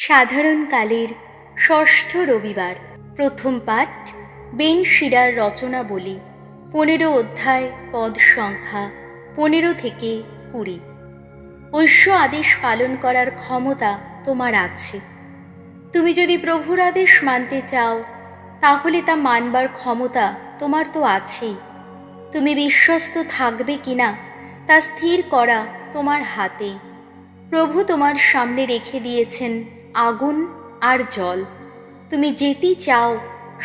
সাধারণকালের ষষ্ঠ রবিবার, প্রথম পাঠ বেন শিরার রচনাবলী, 15 অধ্যায়, পদ সংখ্যা 15 থেকে 20। ঐশ্য আদেশ পালন করার ক্ষমতা তোমার আছে। তুমি যদি প্রভুর আদেশ মানতে চাও, তাহলে তা মানবার ক্ষমতা তোমার তো আছেই। তুমি বিশ্বস্ত থাকবে কিনা তা স্থির করা তোমার হাতেই। প্রভু তোমার সামনে রেখে দিয়েছেন আগুন আর জল। তুমি যেটি চাও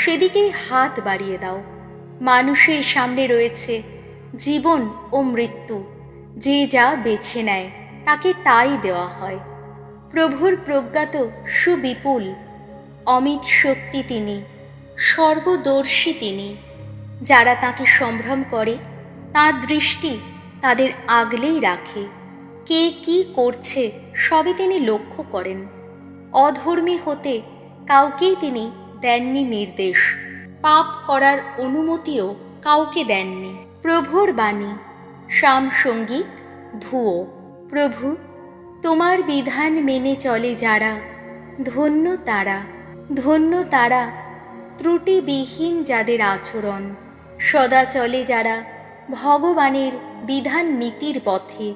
সেদিকেই হাত বাড়িয়ে দাও। মানুষের সামনে রয়েছে জীবন ও মৃত্যু। যে যা বেছে নেয় তাকে তাই দেওয়া হয়। প্রভুর প্রজ্ঞা তো সুবিপুল। অমিত শক্তি তিনি, সর্বদর্শী তিনি। যারা তাকে সম্ভ্রম করে, তাঁর দৃষ্টি তাদের আগলেই রাখে। কে কি করছে সবই তিনি লক্ষ্য করেন। অধর্মী হতে কাউকেই তিনি দেননি নির্দেশ, পাপ করার অনুমতিও কাউকে দেননি। প্রভুর বাণী, শাম সঙ্গীত, ধুয়ো। প্রভু, তোমার বিধান মেনে চলে যারা, ধন্য তারা। ধন্য তারা, ত্রুটিবিহীন যাদের আচরণ। সদা চলে যারা ভগবানের বিধান নীতির পথে,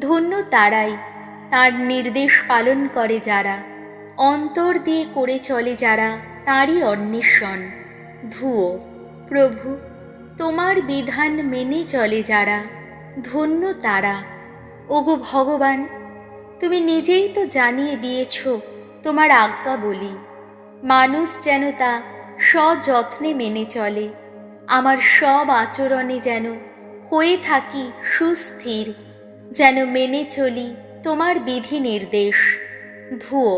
ধন্য তারাই। তার নির্দেশ পালন করে যারা, অন্তর দিয়ে করে চলে যারা তাঁরই অন্বেষণ। ধুয়ো। প্রভু, তোমার বিধান মেনে চলে যারা, ধন্য তারা। ওগো ভগবান, তুমি নিজেই তো জানিয়ে দিয়েছ তোমার আজ্ঞা বলি। মানুষ যেন তা সযত্নে মেনে চলে। আমার সব আচরণে যেন হয়ে থাকি সুস্থির, যেন মেনে চলি তোমার বিধি নির্দেশ। ধুয়ো।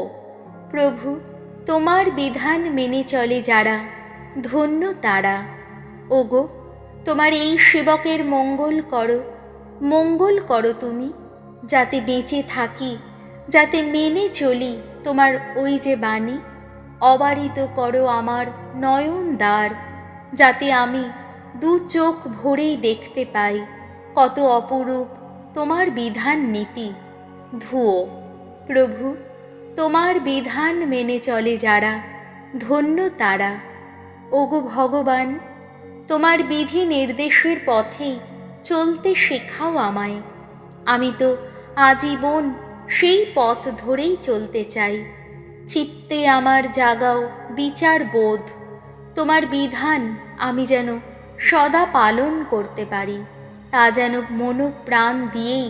প্রভু, তোমার বিধান মেনে চলে যারা, ধন্য তারা। ওগো, তোমার এই সেবকের মঙ্গল করো, মঙ্গল করো তুমি, যাতে বেঁচে থাকি, যাতে মেনে চলি তোমার ওই যে বাণী। অবারিত করো আমার নয়ন দ্বার, যাতে আমি দু চোখ ভরেই দেখতে পাই কত অপরূপ তোমার বিধান নীতি। ধুয়ো। প্রভু, তোমার বিধান মেনে চলে যারা, ধন্য তারা। ওগো ভগবান, তোমার বিধি নির্দেশের পথেই চলতে শেখাও আমায়। আমি তো আজীবন সেই পথ ধরেই চলতে চাই। চিত্তে আমার জাগাও বিচার বোধ। তোমার বিধান আমি যেন সদা পালন করতে পারি, তা যেন মন প্রাণ দিয়েই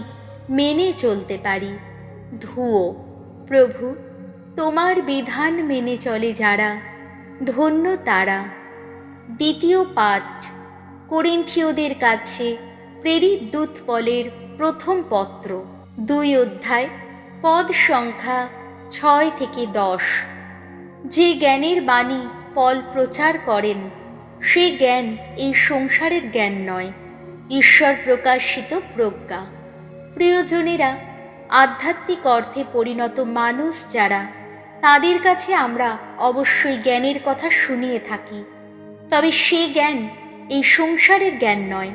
মেনে চলতে পারি। ধুয়ো। প্রভু, তোমার বিধান মেনে চলে যারা, ধন্য তারা। দ্বিতীয় পাঠ করিন্থীয়দের কাছে প্রেরিত দূত পলের প্রথম পত্র, 2 অধ্যায়, পদ সংখ্যা 6 থেকে 10। যে জ্ঞানের বাণী পল প্রচার করেন, সে জ্ঞান এই সংসারের জ্ঞান নয়, ঈশ্বর প্রকাশিত প্রজ্ঞা। প্রিয়জনেরা, আধ্যাত্মিক অর্থে পরিণত মানুষ যারা, তাদের কাছে আমরা অবশ্যই জ্ঞানের কথা শুনিয়ে থাকি। তবে সে জ্ঞান এই সংসারের জ্ঞান নয়,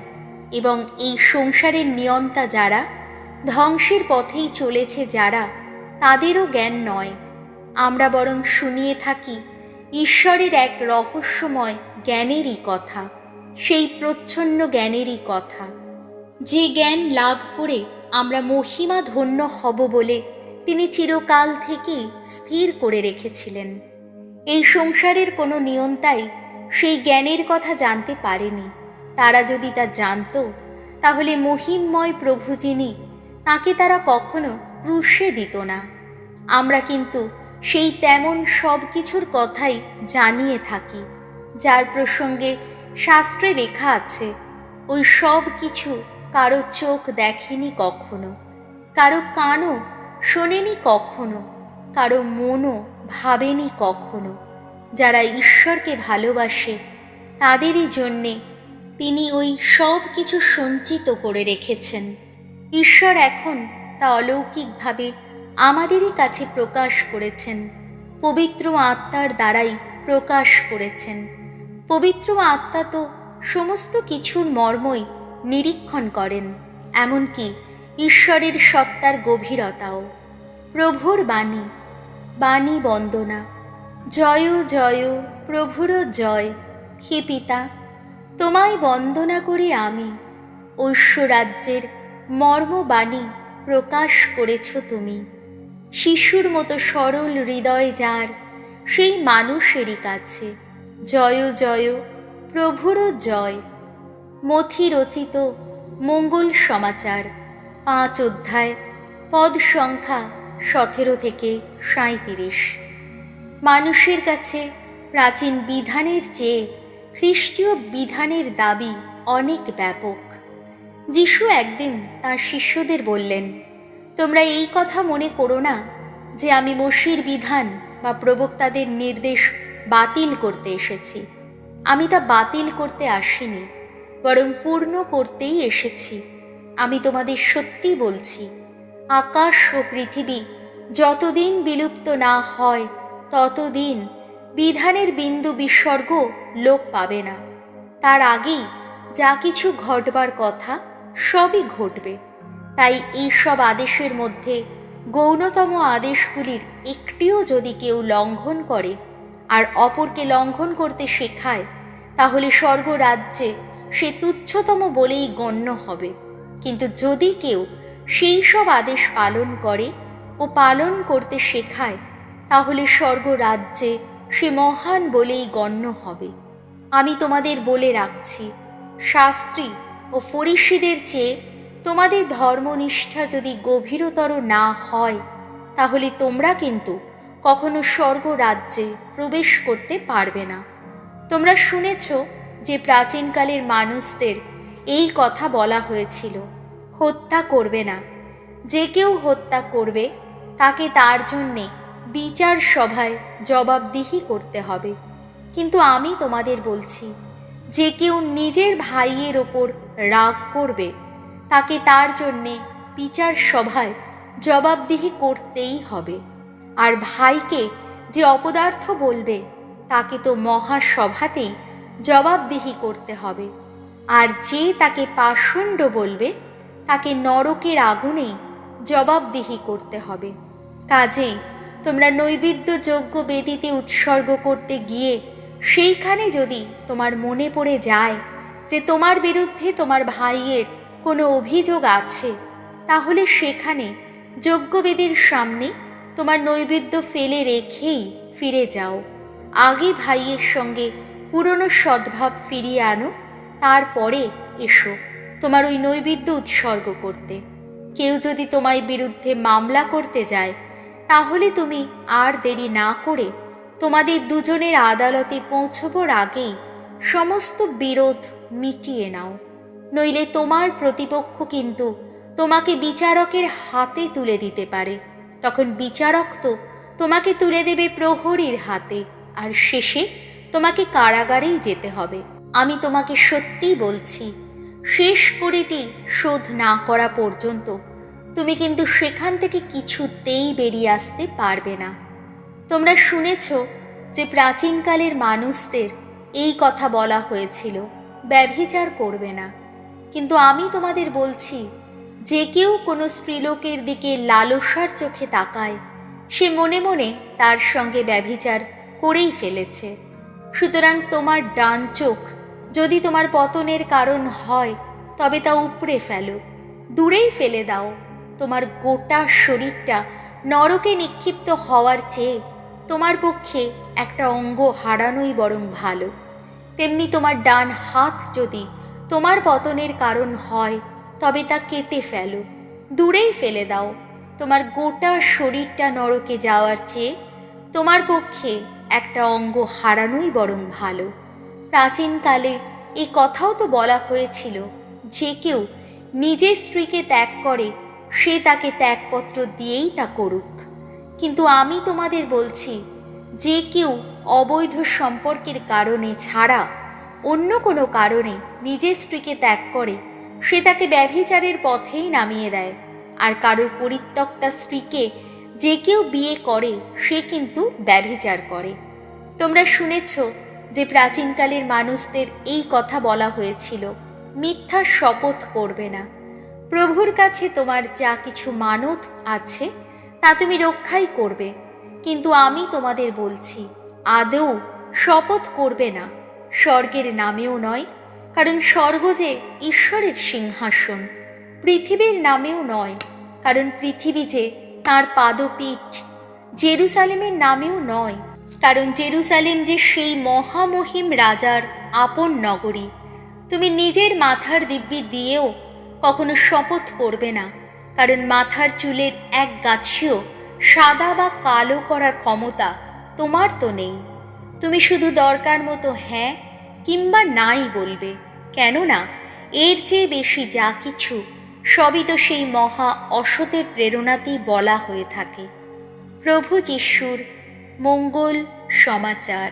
এবং এই সংসারের নিয়ন্তা যারা, ধ্বংসের পথেই চলেছে যারা, তাদেরও জ্ঞান নয়। আমরা বরং শুনিয়ে থাকি ঈশ্বরের এক রহস্যময় জ্ঞানেরই কথা, সেই প্রচ্ছন্ন জ্ঞানেরই কথা, যে জ্ঞান লাভ করে আমরা মহিমা ধন্য হব বলে তিনি চিরকাল থেকেই স্থির করে রেখেছিলেন। এই সংসারের কোনো নিয়ন্তাই সেই জ্ঞানের কথা জানতে পারেনি। তারা যদি তা জানত, তাহলে মহিমময় প্রভু যিনি, তাকে তারা কখনো ক্রুশে দিত না। আমরা কিন্তু সেই তেমন সব কিছুর কথাই জানিয়ে থাকি, যার প্রসঙ্গে শাস্ত্রে লেখা আছে, ওই সব কিছু কারো চোখ দেখেনি কখনো, কারো কানও শোনেনি কখনো, কারো মনও ভাবেনি কখনো। যারা ঈশ্বরকে ভালোবাসে, তাদেরই জন্যে তিনি ওই সব কিছু সঞ্চিত করে রেখেছেন। ঈশ্বর এখন তা অলৌকিকভাবে আমাদেরই কাছে প্রকাশ করেছেন, পবিত্র আত্মার দ্বারাই প্রকাশ করেছেন। পবিত্র আত্মা তো সমস্ত কিছুর মর্মই নিরীক্ষণ করেন, এমনকি ঈশ্বরের সত্তার গভীরতাও। প্রভুর বাণী, বাণী বন্দনা। জয় জয় প্রভুর জয়। হে পিতা, তোমায় বন্দনা করি আমি। ঐশ্বরাজ্যের মর্মবাণী প্রকাশ করেছ তুমি। শিশুর মতো সরল হৃদয় যার, সেই মানুষেরই কাছে জয় জয় প্রভুর জয়। মথি রচিত মঙ্গল সমাচার, 5 অধ্যায়, পদ সংখ্যা 17 থেকে 37। মানুষের কাছে প্রাচীন বিধানের চেয়ে খ্রিস্টীয় বিধানের দাবি অনেক ব্যাপক। যিশু একদিন তাঁর শিষ্যদের বললেন, তোমরা এই কথা মনে করো না যে আমি মোশির বিধান বা প্রবক্তাদের নির্দেশ বাতিল করতে এসেছি। আমি তা বাতিল করতে আসিনি, বরং পূর্ণ করতেই এসেছি। আমি তোমাদের সত্যি বলছি, আকাশ ও পৃথিবী যতদিন বিলুপ্ত না হয় ততদিন বিধানের বিন্দু বিসর্গ লোপ পাবে না। তার আগেই যা কিছু ঘটবার কথা সবই ঘটবে। তাই এইসব আদেশের মধ্যে গৌণতম আদেশগুলির একটিও যদি কেউ লঙ্ঘন করে আর অপরকে লঙ্ঘন করতে শেখায়, তাহলে স্বর্গরাজ্যে সে তুচ্ছতম বলেই গণ্য হবে। কিন্তু যদি কেউ সেই সব আদেশ পালন করে ও পালন করতে শেখায়, তাহলে স্বর্গরাজ্যে সে মহান বলেই গণ্য হবে। আমি তোমাদের বলে রাখছি, শাস্ত্রী ও ফরিসীদের চেয়ে তোমাদের ধর্মনিষ্ঠা যদি গভীরতর না হয়, তাহলে তোমরা কিন্তু কখনো স্বর্গরাজ্যে প্রবেশ করতে পারবে না। তোমরা শুনেছ যে প্রাচীনকালের মানুষদের এই কথা বলা হয়েছিল, হত্যা করবে না। যে কেউ হত্যা করবে তাকে তার জন্যে বিচার সভায় জবাবদিহি করতে হবে। কিন্তু আমি তোমাদের বলছি, যে কেউ নিজের ভাইয়ের ওপর রাগ করবে তাকে তার জন্যে বিচার সভায় জবাবদিহি করতেই হবে। আর ভাইকে যে অপদার্থ বলবে তাকে তো মহাসভাতেই জবাবদিহি করতে হবে। আর যে তাকে পাষণ্ড বলবে তাকে নরকের আগুনেই জবাবদিহি করতে হবে। কাজেই তোমরা নৈবেদ্যযোগ্য বেদিতে উৎসর্গ করতে গিয়ে সেইখানে যদি তোমার মনে পড়ে যায় যে তোমার বিরুদ্ধে তোমার ভাইয়ের কোনো অভিযোগ আছে, তাহলে সেখানে যজ্ঞবেদীর সামনে তোমার নৈবেদ্য ফেলে রেখেই ফিরে যাও। আগে ভাইয়ের সঙ্গে পুরনো সদ্ভাব ফিরিয়ে আনো, তারপরে এসো তোমার ওই নৈবেদ্য উৎসর্গ করতে। কেউ যদি তোমার বিরুদ্ধে মামলা করতে যায়, তাহলে তুমি আর দেরি না করে তোমাদের দুজনের আদালতে পৌঁছবার আগেই সমস্ত বিরোধ মিটিয়ে নাও। নইলে তোমার প্রতিপক্ষ কিন্তু তোমাকে বিচারকের হাতে তুলে দিতে পারে। তখন বিচারক তো তোমাকে তুলে দেবে প্রহরীর হাতে, আর শেষে তোমাকে কারাগারেই যেতে হবে। আমি তোমাকে সত্যিই বলছি, শেষ কড়িটি শোধ না করা পর্যন্ত তুমি কিন্তু সেখান থেকে কিছুতেই বেরিয়ে আসতে পারবে না। তোমরা শুনেছ যে প্রাচীনকালের মানুষদের এই কথা বলা হয়েছিল, ব্যভিচার করবে না। কিন্তু আমি তোমাদের বলছি, যে কেউ কোনো স্ত্রীলোকের দিকে লালসার চোখে তাকায়, সে মনে মনে তার সঙ্গে ব্যভিচার করেই ফেলেছে। সুতরাং তোমার ডান চোখ যদি তোমার পতনের কারণ হয়, তবে তা উপড়ে ফেলো, দূরেই ফেলে দাও। তোমার গোটা শরীরটা নরকে নিক্ষিপ্ত হওয়ার চেয়ে তোমার পক্ষে একটা অঙ্গ হারানোই বরং ভালো। তেমনি তোমার ডান হাত যদি তোমার পতনের কারণ হয়, তবে তা কেটে ফেলো, দূরেই ফেলে দাও। তোমার গোটা শরীরটা নরকে যাওয়ার চেয়ে তোমার পক্ষে একটা অঙ্গ হারানোই বরং ভালো। প্রাচীনকালে এই কথাও তো বলা হয়েছিল, যে কেউ নিজের স্ত্রীকে ত্যাগ করে সে তাকে ত্যাগপত্র দিয়েই তা করুক। কিন্তু আমি তোমাদের বলছি, যে কেউ অবৈধ সম্পর্কের কারণে ছাড়া অন্য কোনো কারণে নিজের স্ত্রীকে ত্যাগ করে, সে তাকে ব্যভিচারের পথেই নামিয়ে দেয়। আর কারোর পরিত্যক্তা স্ত্রীকে যে কেউ বিয়ে করে সে কিন্তু ব্যভিচার করে। তোমরা শুনেছ যে প্রাচীনকালের মানুষদের এই কথা বলা হয়েছিল, মিথ্যা শপথ করবে না। প্রভুর কাছে তোমার যা কিছু মানত আছে তা তুমি রক্ষাই করবে, কিন্তু আমি তোমাদের বলছি, আদৌ শপথ করবে না, স্বর্গের নামেও নয়, কারণ স্বর্গ যে ঈশ্বরের সিংহাসন, পৃথিবীর নামেও নয়, কারণ পৃথিবী যে তাঁর পাদপীঠ, জেরুসালেমের নামেও নয়, কারণ জেরুসালেম যে সেই মহামহিম রাজার আপন নগরী। তুমি নিজের মাথার দিব্যি দিয়েও কখনো শপথ করবে না, কারণ মাথার চুলের এক গাছিও সাদা বা কালো করার ক্ষমতা তোমার তো নেই। তুমি শুধু দরকার মতো হ্যাঁ কিংবা নাই বলবে, কেননা এর চেয়ে বেশি যা কিছু সবই তো সেই মহা অসতের প্রেরণাতেই বলা হয়ে থাকে। প্রভু যিশুর মঙ্গল সমাচার।